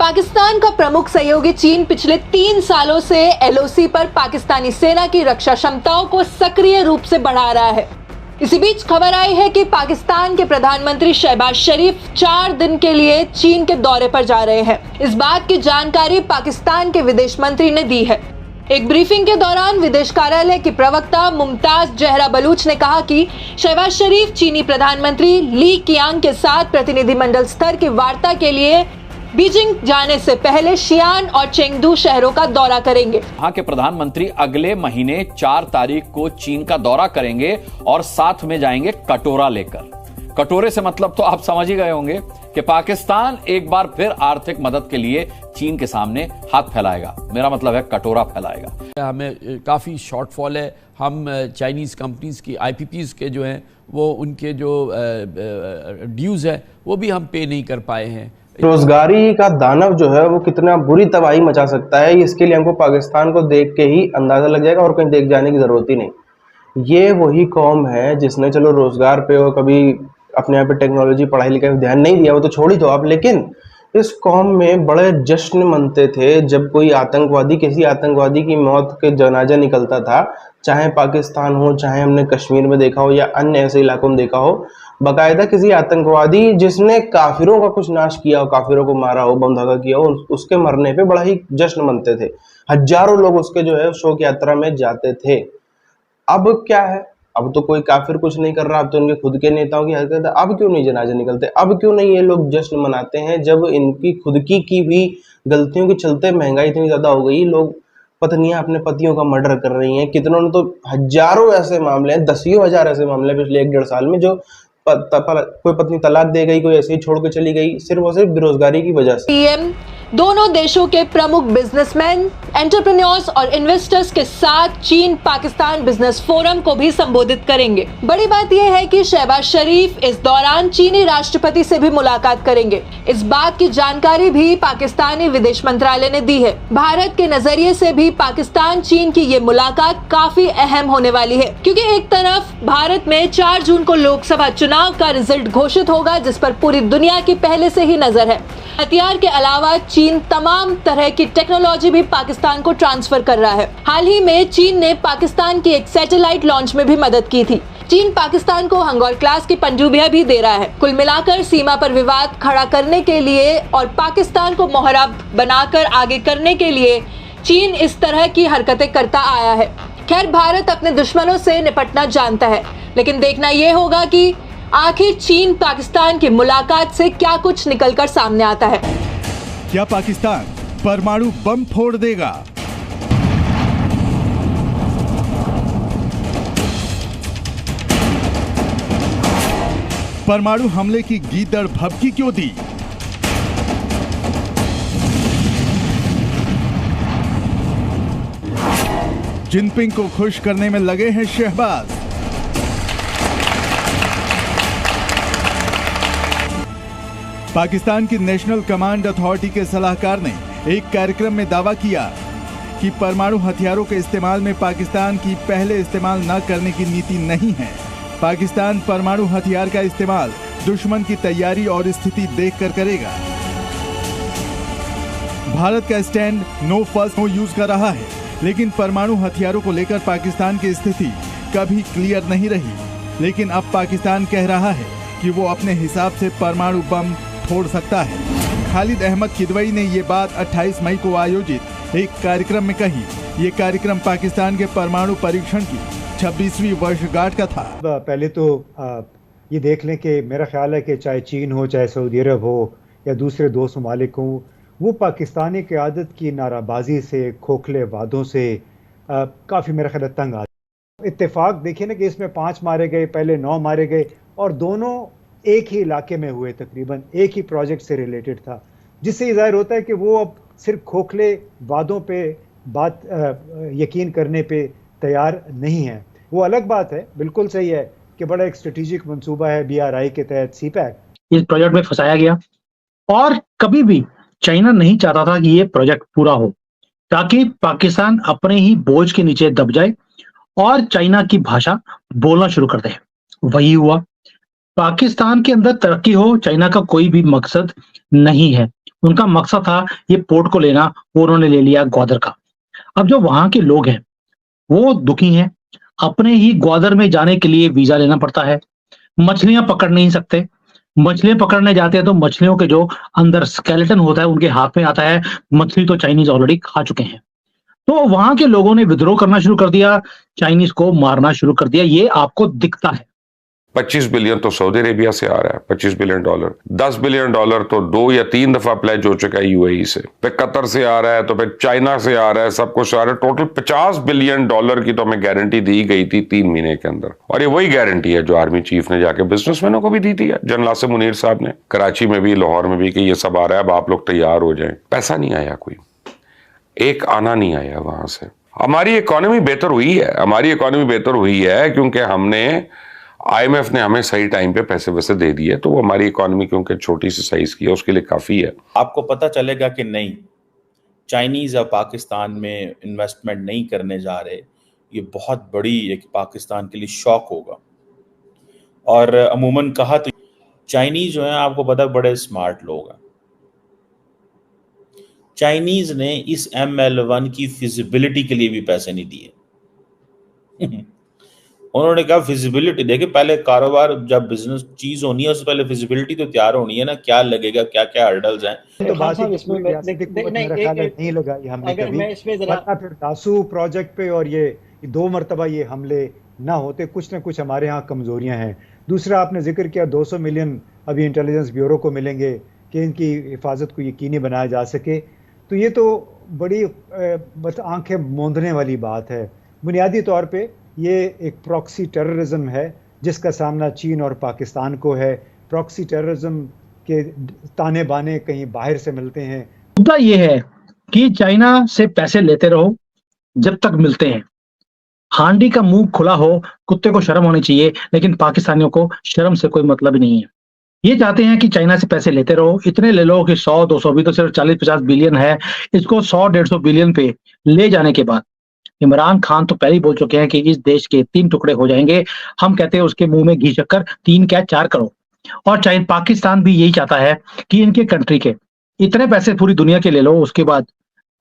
पाकिस्तान का प्रमुख सहयोगी चीन पिछले 3 सालों से एलओसी पर पाकिस्तानी सेना की रक्षा क्षमताओं को सक्रिय रूप से बढ़ा रहा है। इसी बीच खबर आई है कि पाकिस्तान के प्रधानमंत्री शहबाज शरीफ 4 दिन के लिए चीन के दौरे पर जा रहे हैं। इस बात की जानकारी पाकिस्तान के विदेश मंत्री ने दी है। एक ब्रीफिंग के दौरान विदेश कार्यालय की प्रवक्ता मुमताज जहरा बलूच ने कहा कि शहबाज शरीफ चीनी प्रधानमंत्री ली कियांग के साथ प्रतिनिधिमंडल स्तर की वार्ता के लिए बीजिंग जाने से पहले शियान और चेंगडू शहरों का दौरा करेंगे। वहां के प्रधानमंत्री अगले महीने 4 तारीख को चीन का दौरा करेंगे और साथ में जाएंगे कटोरा लेकर। कटोरे से मतलब तो आप समझ ही गए होंगे कि पाकिस्तान एक बार फिर आर्थिक मदद के लिए चीन के सामने हाथ फैलाएगा। मेरा मतलब है कटोरा फैलाएगा। हमें काफ़ी शॉर्टफॉल है। हम चाइनीज़ कंपनीज की आईपीपीज के जो हैं वो उनके जो ड्यूज़ है वो भी हम पे नहीं कर पाए हैं। रोजगारी का दानव जो है वो कितना बुरी तबाही मचा सकता है, इसके लिए हमको पाकिस्तान को देख के ही अंदाजा लग जाएगा और कहीं देख जाने की जरूरत ही नहीं। ये वही कौम है जिसने चलो रोजगार पे और कभी अपने यहाँ पे टेक्नोलॉजी पढ़ाई लिखाई पे ध्यान नहीं दिया, वो तो छोड़ ही दो आप, लेकिन इस कौम में बड़े जश्न मनते थे जब कोई आतंकवादी किसी आतंकवादी की मौत के जनाजा निकलता था, चाहे पाकिस्तान हो, चाहे हमने कश्मीर में देखा हो या अन्य ऐसे इलाकों में देखा हो। बाकायदा किसी आतंकवादी जिसने काफिरों का कुछ नाश किया हो, काफिरों को मारा हो, बम धमाका किया हो, उसके मरने पे बड़ा ही जश्न मनते थे। हजारों लोग उसके जो है शोक यात्रा में जाते थे। अब क्या है, अब तो कोई काफिर कुछ नहीं कर रहा, अब तो उनके खुद के नेताओं की हरकत है। अब क्यों नहीं जनाजे निकलते, अब क्यों नहीं ये लोग जश्न मनाते हैं जब इनकी खुद की भी गलतियों के चलते महंगाई इतनी ज्यादा हो गई, लोग पत्नियां अपने पतियों का मर्डर कर रही हैं। कितनों ने तो हजारों ऐसे मामले हैं, 10,000 ऐसे मामले पिछले 1-1.5 साल में जो कोई पत्नी तलाक दे गई, कोई ऐसे ही छोड़ के चली गई, सिर्फ और सिर्फ बेरोजगारी की वजह से। पीएम दोनों देशों के प्रमुख बिजनेसमैन, एंटरप्रेन्योर्स और इन्वेस्टर्स के साथ चीन पाकिस्तान बिजनेस फोरम को भी संबोधित करेंगे। बड़ी बात यह है कि शहबाज शरीफ इस दौरान चीनी राष्ट्रपति से भी मुलाकात करेंगे। इस बात की जानकारी भी पाकिस्तानी विदेश मंत्रालय ने दी है। भारत के नजरिए से भी पाकिस्तान चीन की ये मुलाकात काफी अहम होने वाली है, क्योंकि एक तरफ भारत में 4 जून को लोकसभा चुनाव का रिजल्ट घोषित होगा, जिस पर पूरी दुनिया की पहले से ही नजर है। हथियार के अलावा चीन तमाम तरह की टेक्नोलॉजी भी पाकिस्तान को ट्रांसफर कर रहा है। हाल ही में चीन ने पाकिस्तान की एक सैटेलाइट लॉन्च में भी मदद की थी। चीन पाकिस्तान को हंगौर क्लास की पनडुब्बियां भी दे रहा है। कुल मिलाकर सीमा पर विवाद खड़ा करने के लिए और पाकिस्तान को मोहरा बनाकर आगे करने के लिए चीन इस तरह की हरकतें करता आया है। खैर, भारत अपने दुश्मनों से निपटना जानता है, लेकिन देखना यह होगा कि आखिर चीन पाकिस्तान की मुलाकात से क्या कुछ निकलकर सामने आता है। क्या पाकिस्तान परमाणु बम फोड़ देगा? परमाणु हमले की गीदड़ भभकी क्यों दी? जिनपिंग को खुश करने में लगे हैं शहबाज। पाकिस्तान की नेशनल कमांड अथॉरिटी के सलाहकार ने एक कार्यक्रम में दावा किया कि परमाणु हथियारों के इस्तेमाल में पाकिस्तान की पहले इस्तेमाल न करने की नीति नहीं है। पाकिस्तान परमाणु हथियार का इस्तेमाल दुश्मन की तैयारी और स्थिति देखकर करेगा। भारत का stand no first no use का रहा है, लेकिन परमाणु हथियारों को लेकर पाकिस्तान की स्थिति कभी क्लियर नहीं रही। लेकिन अब पाकिस्तान कह रहा है कि वो अपने हिसाब से परमाणु बम फोड़ सकता है। खालिद अहमद किदवई ने ये बात 28 मई को आयोजित एक कार्यक्रम में कही। ये कार्यक्रम पाकिस्तान के परमाणु परीक्षण की 26वीं वर्षगांठ का था। पहले तो ये देख लें कि मेरा ख्याल है कि चाहे चीन हो, चाहे सऊदी अरब हो या दूसरे 2 ममालिक हों, वो पाकिस्तानी क़यादत की नाराबाजी से, खोखले वादों से काफ़ी मेरा ख्याल तंग आ। इत्तेफाक देखिए ना कि इसमें 5 मारे गए, पहले 9 मारे गए और दोनों एक ही इलाके में हुए, तकरीबन एक ही प्रोजेक्ट से रिलेटेड था, जिससे ये जाहिर होता है कि वो अब सिर्फ खोखले वादों पे बात यकीन करने पे तैयार नहीं है। वो अलग बात है, बिल्कुल सही है कि बड़ा एक स्ट्रेटेजिक मंसूबा है BRI के तहत CPEC इस प्रोजेक्ट में फंसाया गया और कभी भी चाइना नहीं चाहता था कि ये प्रोजेक्ट पूरा हो, ताकि पाकिस्तान अपने ही बोझ के नीचे दब जाए और चाइना की भाषा बोलना शुरू कर दे। वही हुआ। पाकिस्तान के अंदर तरक्की हो, चाइना का कोई भी मकसद नहीं है। उनका मकसद था ये पोर्ट को लेना, वो उन्होंने ले लिया ग्वादर का। अब जो वहां के लोग हैं वो दुखी हैं, अपने ही ग्वादर में जाने के लिए वीजा लेना पड़ता है, मछलियां पकड़ नहीं सकते, मछलियां पकड़ने जाते हैं तो मछलियों के जो अंदर स्केलेटन होता है उनके हाथ में आता है, मछली तो चाइनीज ऑलरेडी खा चुके हैं। तो वहां के लोगों ने विद्रोह करना शुरू कर दिया, चाइनीज को मारना शुरू कर दिया, ये आपको दिखता है। 25 बिलियन तो सऊदी अरेबिया से आ रहा है, $25 बिलियन, $10 बिलियन तो 2 या 3 दफा प्लेज हो चुका है यूएई से, फिर कतर से आ रहा है, तो फिर चाइना से आ रहा है, सब कुछ आ रहा है। टोटल $50 बिलियन की तो हमें गारंटी दी गई थी 3 महीने के अंदर, और ये वही गारंटी है जो आर्मी चीफ ने जाके बिजनेसमैनों को भी दी थी, जनरल आसिम मुनीर साहब ने, कराची में भी, लाहौर में भी, कि ये सब आ रहा है, अब आप लोग तैयार हो जाए। पैसा नहीं आया, कोई एक आना नहीं आया वहां से। हमारी इकोनॉमी बेहतर हुई है, हमारी इकोनॉमी बेहतर हुई है क्योंकि हमने, आईएमएफ ने हमें सही टाइम पे पैसे वैसे दे दिए, तो वो हमारी इकोनॉमी क्योंकि छोटी सी साइज की है उसके लिए काफी है। आपको पता चलेगा कि नहीं, चाइनीज अब पाकिस्तान में इन्वेस्टमेंट नहीं करने जा रहे, ये बहुत बड़ी एक पाकिस्तान के लिए शॉक होगा। और अमूमन कहा तो चाइनीज जो है आपको पता बड़े स्मार्ट लोग हैं। चाइनीज ने इस ML1 की फिजिबिलिटी के लिए भी पैसे नहीं दिए। उन्होंने कहा फिजिबिलिटी देखिए, पहले कारोबार जब बिजनेस चीज होनी है उससे पहले फिजिबिलिटी तो तैयार होनी है ना, क्या लगेगा, क्या क्या हर्डल्स हैं। तो नहीं लगाई हमने कभी, वरना फिर दासू प्रोजेक्ट पे और ये 2 मरतबा ये हमले ना होते। कुछ ना कुछ हमारे यहाँ कमजोरियां हैं। दूसरा आपने जिक्र किया 200 मिलियन अभी इंटेलिजेंस ब्यूरो को मिलेंगे कि इनकी हिफाजत को यकीनी बनाया जा सके, तो ये तो बड़ी बस आंखें मूंदने वाली बात है। बुनियादी तौर पे ये एक प्रॉक्सी टेररिज्म है जिसका सामना चीन और पाकिस्तान को है। प्रॉक्सी टेररिज्म के ताने बाने कहीं बाहर से मिलते हैं। मुद्दा ये है कि चाइना से पैसे लेते रहो जब तक मिलते हैं। हांडी का मुंह खुला हो, कुत्ते को शर्म होनी चाहिए, लेकिन पाकिस्तानियों को शर्म से कोई मतलब ही नहीं है। ये चाहते हैं कि चाइना से पैसे लेते रहो, इतने ले लो कि 100-200 भी तो सिर्फ 40-50 बिलियन है, इसको 100-150 बिलियन पे ले जाने के बाद इमरान खान तो पहले ही बोल चुके हैं कि इस देश के 3 टुकड़े हो जाएंगे। हम कहते हैं उसके मुंह में घी शक्कर, 3 क्या 4 करोड़। और चाइना, पाकिस्तान भी यही चाहता है कि इनके कंट्री के इतने पैसे पूरी दुनिया के ले लो, उसके बाद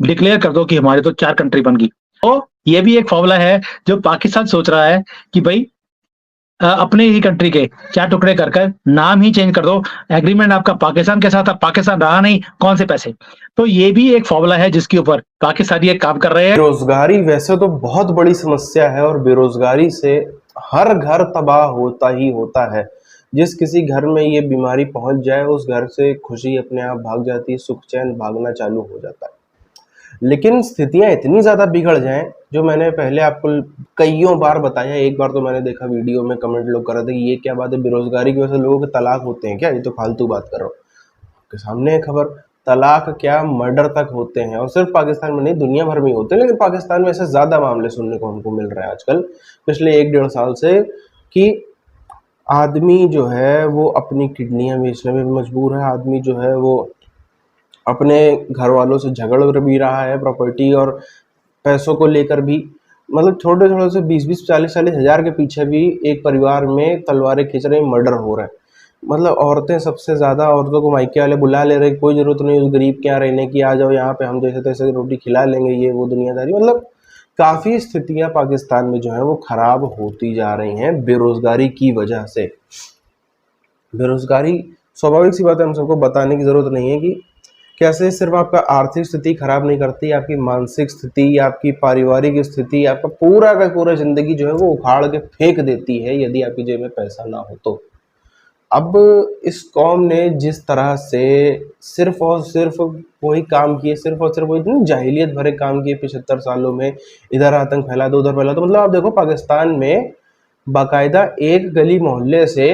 डिक्लेयर कर दो कि हमारी तो 4 कंट्री बन गई। तो ये भी एक फॉर्मूला है जो पाकिस्तान सोच रहा है कि भाई अपने ही कंट्री के 4 टुकड़े कर कर नाम ही चेंज कर दो, एग्रीमेंट आपका पाकिस्तान के साथ, अब पाकिस्तान रहा नहीं, कौन से पैसे। तो ये भी एक फॉर्मूला है जिसके ऊपर पाकिस्तानी एक काम कर रहे हैं। बेरोजगारी वैसे तो बहुत बड़ी समस्या है और बेरोजगारी से हर घर तबाह होता ही होता है। जिस किसी घर में ये बीमारी पहुंच जाए उस घर से खुशी अपने आप भाग जाती है, सुख चैन भागना चालू हो जाता है। लेकिन स्थितियां इतनी ज्यादा बिगड़ जाएं, जो मैंने पहले आपको कईयों बार बताया, एक बार तो मैंने देखा वीडियो में कमेंट लोग कर रहे थे कि ये क्या बात है, बेरोजगारी की वजह से लोगों के तलाक होते हैं क्या, ये तो फालतू बात कर रहा हूँ। आपके सामने है खबर, तलाक क्या मर्डर तक होते हैं, और सिर्फ पाकिस्तान में नहीं दुनिया भर में होते हैं। लेकिन पाकिस्तान में ऐसे ज्यादा मामले सुनने को हमको मिल रहे हैं आजकल पिछले 1-1.5 साल से, कि आदमी जो है वो अपनी किडनियां बेचने में मजबूर है, आदमी जो है वो अपने घर वालों से झगड़ भी रहा है प्रॉपर्टी और पैसों को लेकर भी। मतलब छोटे छोटे से 20-20, 40-40 हज़ार के पीछे भी एक परिवार में तलवारें खींच रहे हैं, मर्डर हो रहे हैं। मतलब औरतें सबसे ज़्यादा, औरतों को मायके वाले बुला ले रहे, कोई ज़रूरत नहीं उस गरीब के यहाँ रहने की, आ जाओ यहाँ पे हम जैसे तैसे रोटी खिला लेंगे, ये वो दुनियादारी। मतलब काफ़ी स्थितियाँ पाकिस्तान में जो है वो ख़राब होती जा रही हैं बेरोज़गारी की वजह से। बेरोज़गारी स्वाभाविक सी बात है, हम सबको बताने की ज़रूरत नहीं है कि कैसे सिर्फ आपका आर्थिक स्थिति खराब नहीं करती, आपकी मानसिक स्थिति, आपकी पारिवारिक स्थिति, आपका पूरा का पूरा जिंदगी जो है वो उखाड़ के फेंक देती है यदि आपकी जेब में पैसा ना हो तो। अब इस कौम ने जिस तरह से सिर्फ और सिर्फ वही काम किए, सिर्फ और सिर्फ वही जाहिलियत भरे काम किए 75 सालों में, इधर आतंक फैला दो उधर फैला दो। मतलब आप देखो पाकिस्तान में बाकायदा एक गली मोहल्ले से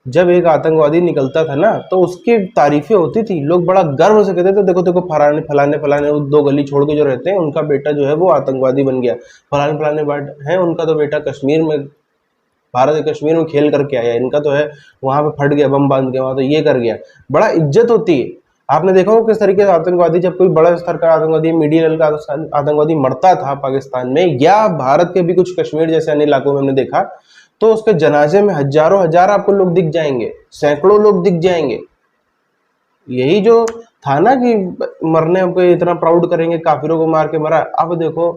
जब एक आतंकवादी निकलता था ना तो उसकी तारीफें होती थी, लोग बड़ा गर्व से कहते थे देखो देखो फलाने फलाने 2 गली छोड़ के जो रहते हैं उनका बेटा जो है वो आतंकवादी बन गया, फलाने फलाने है उनका तो बेटा कश्मीर में, भारत के कश्मीर में खेल करके आया, इनका तो है वहां पे फट गया बम बांध के, वहां तो ये कर गया। बड़ा इज्जत होती है। आपने देखा हो किस तरीके से आतंकवादी, जब कोई बड़ा स्तर का आतंकवादी, मीडियम लेवल का आतंकवादी मरता था पाकिस्तान में या भारत के भी कुछ कश्मीर जैसे अन्य इलाकों में हमने देखा, तो उसके जनाजे में हजारों हजार आपको लोग दिख जाएंगे, सैकड़ों लोग दिख जाएंगे। यही जो था ना कि मरने पे इतना प्राउड करेंगे, काफिरों को मार के मरा। अब देखो,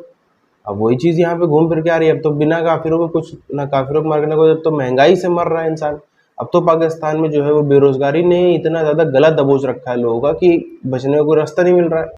अब वही चीज यहाँ पे घूम फिर के आ रही है। अब तो बिना काफिरों को कुछ ना, काफिरों को मारने को, जब तो महंगाई से मर रहा है इंसान। अब तो पाकिस्तान में जो है वो बेरोजगारी ने इतना ज्यादा गला दबोच रखा है लोगों का कि बचने को कोई रास्ता नहीं मिल रहा है।